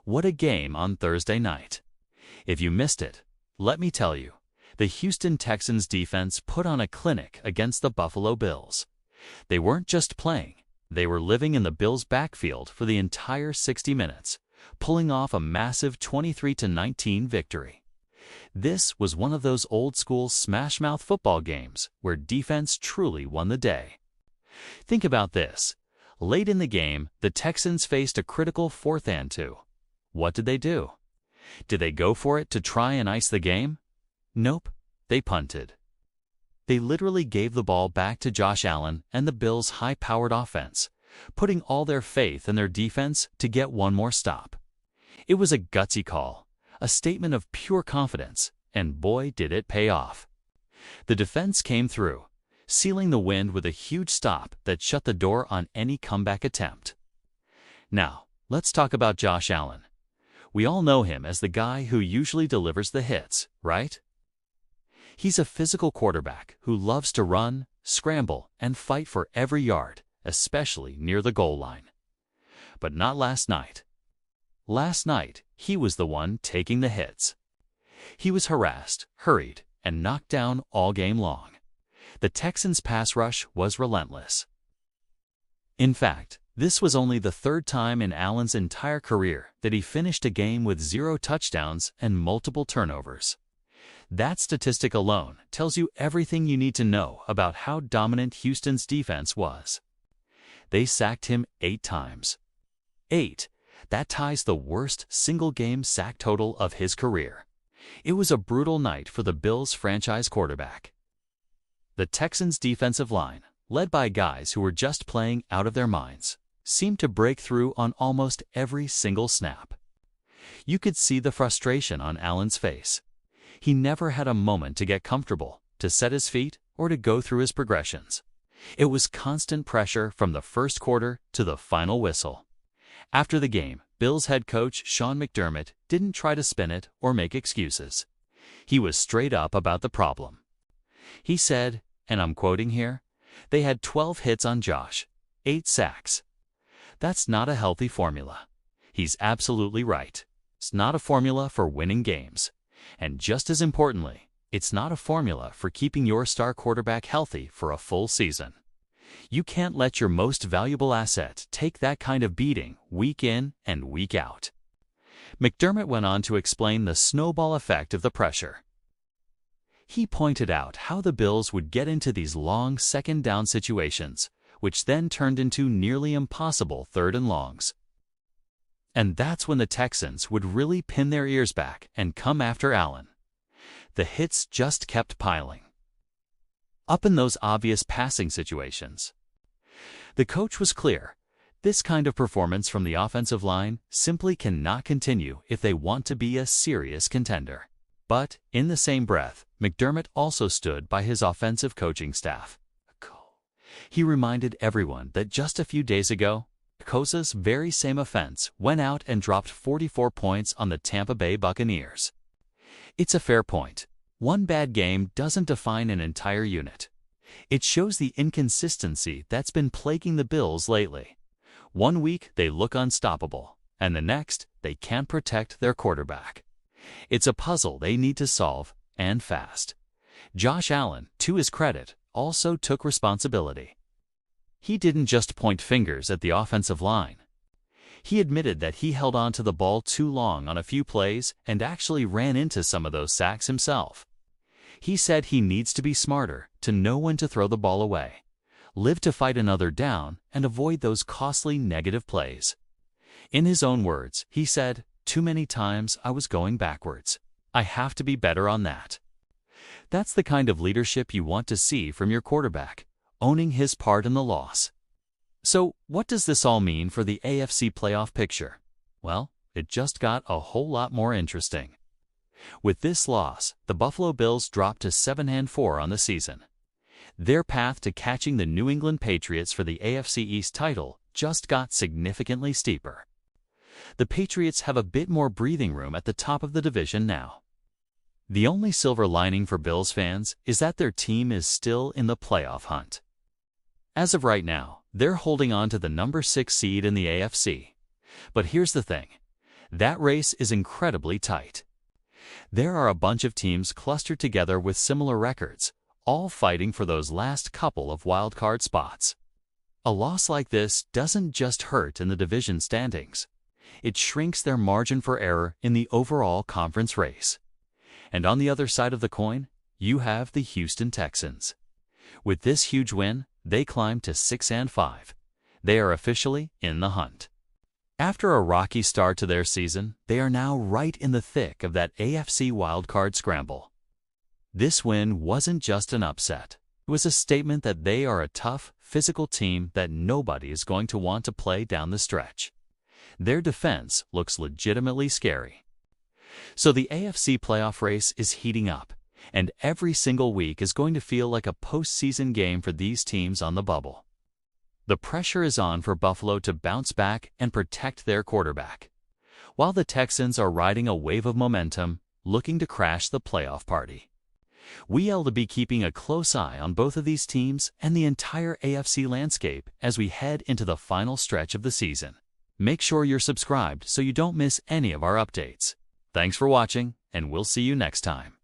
What a game on Thursday night. If you missed it, let me tell you, the Houston Texans defense put on a clinic against the Buffalo Bills. They weren't just playing, they were living in the Bills' backfield for the entire 60 minutes, pulling off a massive 23-19 victory. This was one of those old-school smash-mouth football games where defense truly won the day. Think about this. Late in the game, the Texans faced a critical 4th and 2. What did they do? Did they go for it to try and ice the game? Nope, they punted. They literally gave the ball back to Josh Allen and the Bills' high-powered offense, putting all their faith in their defense to get one more stop. It was a gutsy call, a statement of pure confidence, and boy did it pay off. The defense came through, sealing the win with a huge stop that shut the door on any comeback attempt. Now, let's talk about Josh Allen. We all know him as the guy who usually delivers the hits, right? He's a physical quarterback who loves to run, scramble, and fight for every yard, especially near the goal line. But not last night. Last night, he was the one taking the hits. He was harassed, hurried, and knocked down all game long. The Texans' pass rush was relentless. In fact, this was only the 3rd time in Allen's entire career that he finished a game with 0 touchdowns and multiple turnovers. That statistic alone tells you everything you need to know about how dominant Houston's defense was. They sacked him 8 times. 8. That ties the worst single-game sack total of his career. It was a brutal night for the Bills' franchise quarterback. The Texans' defensive line, led by guys who were just playing out of their minds, seemed to break through on almost every single snap. You could see the frustration on Allen's face. He never had a moment to get comfortable, to set his feet, or to go through his progressions. It was constant pressure from the first quarter to the final whistle. After the game, Bills head coach Sean McDermott didn't try to spin it or make excuses. He was straight up about the problem. He said, and I'm quoting here, "They had 12 hits on Josh, 8 sacks. That's not a healthy formula." He's absolutely right. It's not a formula for winning games. And just as importantly, it's not a formula for keeping your star quarterback healthy for a full season. You can't let your most valuable asset take that kind of beating week in and week out. McDermott went on to explain the snowball effect of the pressure. He pointed out how the Bills would get into these long 2nd down situations, which then turned into nearly impossible 3rd and longs. And that's when the Texans would really pin their ears back and come after Allen. The hits just kept piling up in those obvious passing situations. The coach was clear. This kind of performance from the offensive line simply cannot continue if they want to be a serious contender. But, in the same breath, McDermott also stood by his offensive coaching staff. He reminded everyone that just a few days ago, Kosa's very same offense went out and dropped 44 points on the Tampa Bay Buccaneers. It's a fair point. One bad game doesn't define an entire unit. It shows the inconsistency that's been plaguing the Bills lately. One week they look unstoppable, and the next they can't protect their quarterback. It's a puzzle they need to solve, and fast. Josh Allen, to his credit, also took responsibility. He didn't just point fingers at the offensive line. He admitted that he held on to the ball too long on a few plays and actually ran into some of those sacks himself. He said he needs to be smarter to know when to throw the ball away, live to fight another down, and avoid those costly negative plays. In his own words, he said, "Too many times I was going backwards. I have to be better on that." That's the kind of leadership you want to see from your quarterback, owning his part in the loss. So, what does this all mean for the AFC playoff picture? Well, it just got a whole lot more interesting. With this loss, the Buffalo Bills dropped to 7-4 on the season. Their path to catching the New England Patriots for the AFC East title just got significantly steeper. The Patriots have a bit more breathing room at the top of the division now. The only silver lining for Bills fans is that their team is still in the playoff hunt. As of right now, they're holding on to the number 6 seed in the AFC. But here's the thing. That race is incredibly tight. There are a bunch of teams clustered together with similar records, all fighting for those last couple of wildcard spots. A loss like this doesn't just hurt in the division standings. It shrinks their margin for error in the overall conference race. And on the other side of the coin, you have the Houston Texans. With this huge win, they climb to 6-5. They are officially in the hunt. After a rocky start to their season, they are now right in the thick of that AFC wildcard scramble. This win wasn't just an upset. It was a statement that they are a tough, physical team that nobody is going to want to play down the stretch. Their defense looks legitimately scary. So the AFC playoff race is heating up, and every single week is going to feel like a postseason game for these teams on the bubble. The pressure is on for Buffalo to bounce back and protect their quarterback, while the Texans are riding a wave of momentum, looking to crash the playoff party. We'll be keeping a close eye on both of these teams and the entire AFC landscape as we head into the final stretch of the season. Make sure you're subscribed so you don't miss any of our updates. Thanks for watching, and we'll see you next time.